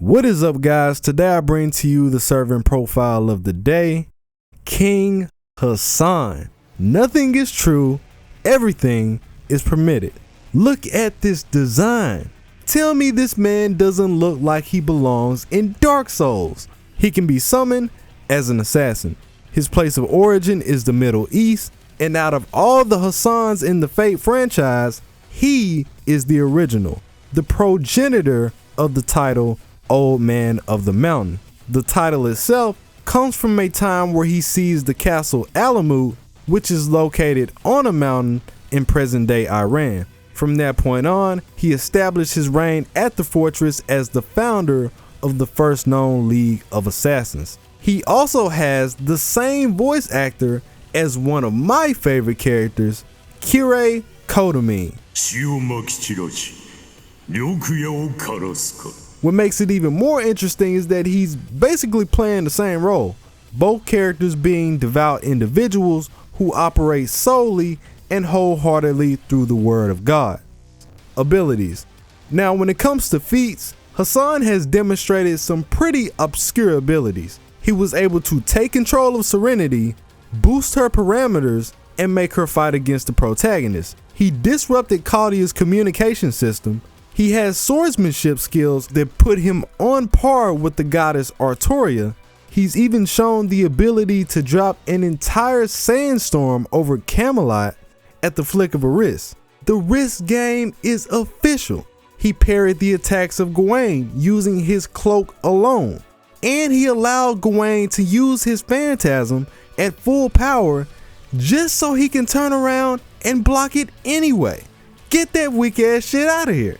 What is up, guys? Today I bring to you the servant profile of the day, King Hassan. Nothing is true, everything is permitted. Look at this design. Tell me this man doesn't look like he belongs in Dark Souls. He can be summoned as an assassin. His place of origin is the Middle East, and out of all the Hassans in the Fate franchise, he is the original, the progenitor of the title Old Man of the Mountain. The title itself comes from a time where he seized the castle Alamut, which is located on a mountain in present-day Iran. From that point on, he established his reign at the fortress as the founder of the first known League of Assassins. He also has the same voice actor as one of my favorite characters, Kirei Kotomi. What makes it even more interesting is that he's basically playing the same role, both characters being devout individuals who operate solely and wholeheartedly through the word of God. Abilities. Now, when it comes to feats, Hassan has demonstrated some pretty obscure abilities. He was able to take control of Serenity, boost her parameters, and make her fight against the protagonist. He disrupted Claudia's communication system. He has swordsmanship skills that put him on par with the goddess Arturia. He's even shown the ability to drop an entire sandstorm over Camelot at the flick of a wrist. The wrist game is official. He parried the attacks of Gawain using his cloak alone, and he allowed Gawain to use his phantasm at full power just so he can turn around and block it anyway. Get that weak ass shit out of here.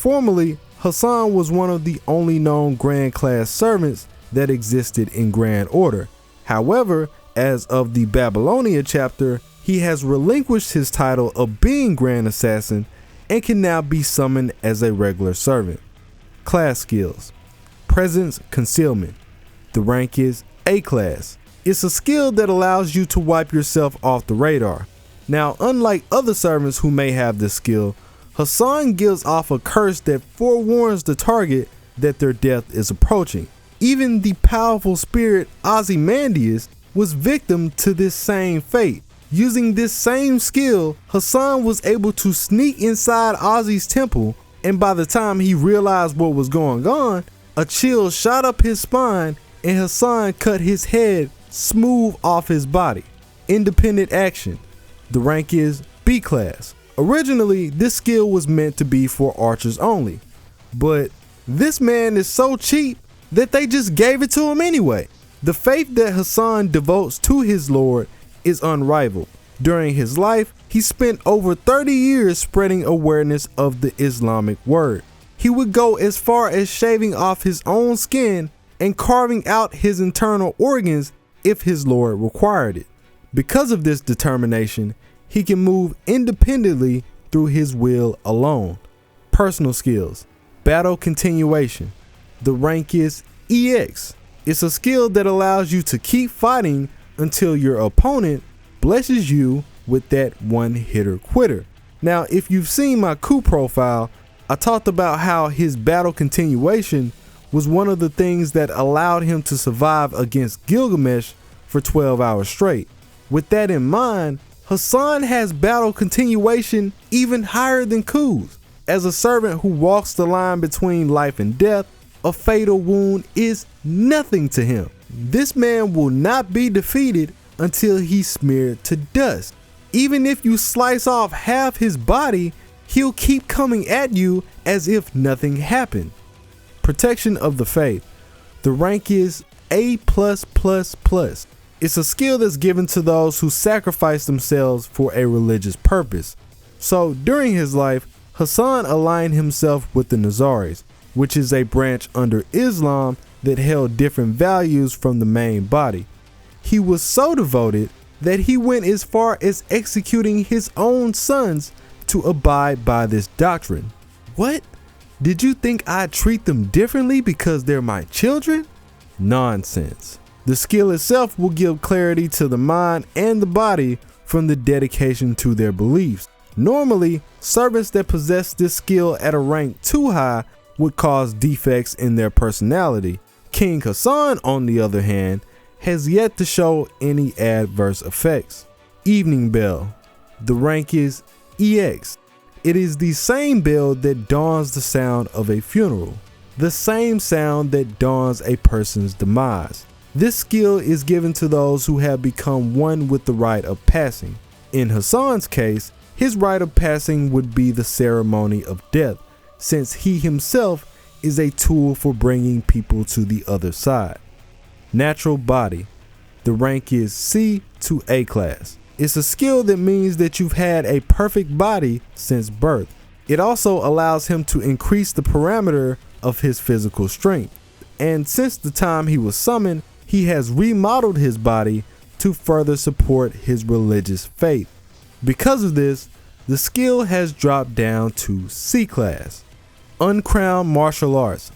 Formerly, Hassan was one of the only known Grand Class servants that existed in Grand Order. However, as of the Babylonia chapter, he has relinquished his title of being Grand Assassin and can now be summoned as a regular servant. Class skills. Presence Concealment. The rank is A class. It's a skill that allows you to wipe yourself off the radar. Now, unlike other servants who may have this skill, Hassan gives off a curse that forewarns the target that their death is approaching. Even the powerful spirit Ozymandias was victim to this same fate. Using this same skill, Hassan was able to sneak inside Ozzy's temple, and by the time he realized what was going on, a chill shot up his spine and Hassan cut his head smooth off his body. Independent action. The rank is B class. Originally, this skill was meant to be for archers only, but this man is so cheap that they just gave it to him anyway. The faith that Hassan devotes to his Lord is unrivaled. During his life, he spent over 30 years spreading awareness of the Islamic word. He would go as far as shaving off his own skin and carving out his internal organs if his Lord required it. Because of this determination, he can move independently through his will alone. Personal skills. Battle continuation. The rank is EX. It's a skill that allows you to keep fighting until your opponent blesses you with that one-hitter quitter. Now, if you've seen my coup profile, I talked about how his battle continuation was one of the things that allowed him to survive against Gilgamesh for 12 hours straight. With that in mind, Hassan has battle continuation even higher than coups. As a servant who walks the line between life and death, a fatal wound is nothing to him. This man will not be defeated until he's smeared to dust. Even if you slice off half his body, he'll keep coming at you as if nothing happened. Protection of the faith. The rank is A+++. It's a skill that's given to those who sacrifice themselves for a religious purpose. So during his life, Hassan aligned himself with the Nazaris, which is a branch under Islam that held different values from the main body. He was so devoted that he went as far as executing his own sons to abide by this doctrine. What? Did you think I'd treat them differently because they're my children? Nonsense. The skill itself will give clarity to the mind and the body from the dedication to their beliefs. Normally, servants that possess this skill at a rank too high would cause defects in their personality. King Hassan, on the other hand, has yet to show any adverse effects. Evening Bell. The rank is EX. It is the same bell that dawns the sound of a funeral, the same sound that dawns a person's demise. This skill is given to those who have become one with the rite of passing. In Hassan's case, his rite of passing would be the ceremony of death, since he himself is a tool for bringing people to the other side. Natural Body. The rank is C to A class. It's a skill that means that you've had a perfect body since birth. It also allows him to increase the parameter of his physical strength. And since the time he was summoned, he has remodeled his body to further support his religious faith. Because of this, the skill has dropped down to C class. Uncrowned Martial Arts.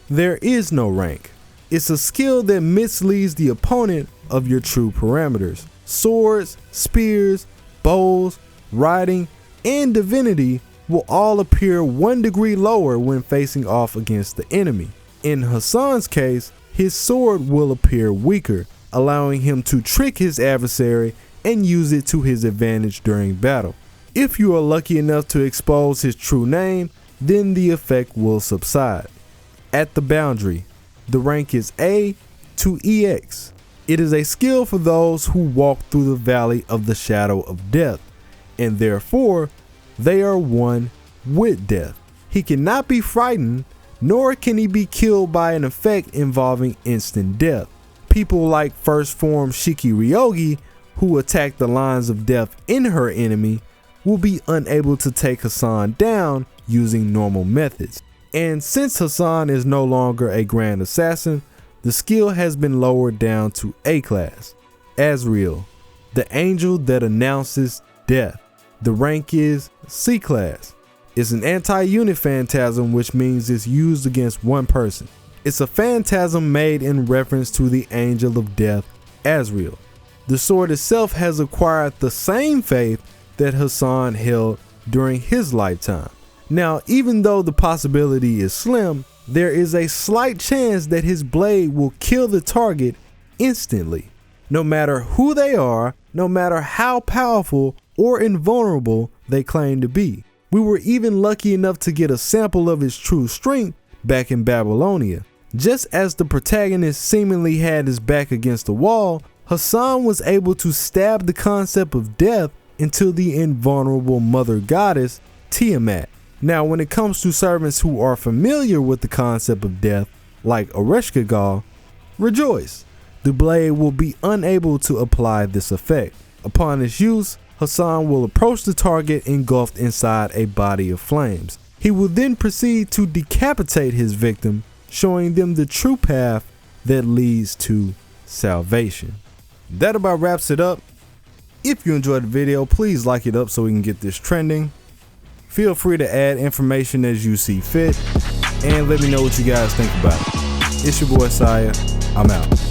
There is no rank. It's a skill that misleads the opponent of your true parameters. Swords, spears, bows, riding, and divinity will all appear 1 degree lower when facing off against the enemy. In Hassan's case, his sword will appear weaker, allowing him to trick his adversary and use it to his advantage during battle. If you are lucky enough to expose his true name, then the effect will subside. At the Boundary. The rank is A to EX. It is a skill for those who walk through the valley of the shadow of death, and therefore they are one with death. He cannot be frightened, nor can he be killed by an effect involving instant death. People like First Form Shiki Ryogi, who attack the lines of death in her enemy, will be unable to take Hassan down using normal methods. And since Hassan is no longer a Grand Assassin, the skill has been lowered down to A class. Azrael, the angel that announces death. The rank is C class. It's an anti-unit phantasm, which means it's used against one person. It's a phantasm made in reference to the angel of death, Azrael. The sword itself has acquired the same faith that Hassan held during his lifetime. Now, even though the possibility is slim, there is a slight chance that his blade will kill the target instantly. No matter who they are, no matter how powerful or invulnerable they claim to be. We were even lucky enough to get a sample of his true strength back in Babylonia. Just as the protagonist seemingly had his back against the wall, Hassan was able to stab the concept of death into the invulnerable mother goddess, Tiamat. Now, when it comes to servants who are familiar with the concept of death, like Ereshkigal, rejoice. The blade will be unable to apply this effect. Upon its use, Hassan will approach the target engulfed inside a body of flames. He will then proceed to decapitate his victim, showing them the true path that leads to salvation. That about wraps it up. If you enjoyed the video, please like it up so we can get this trending. Feel free to add information as you see fit, and let me know what you guys think about it. It's your boy Tsiah. I'm out.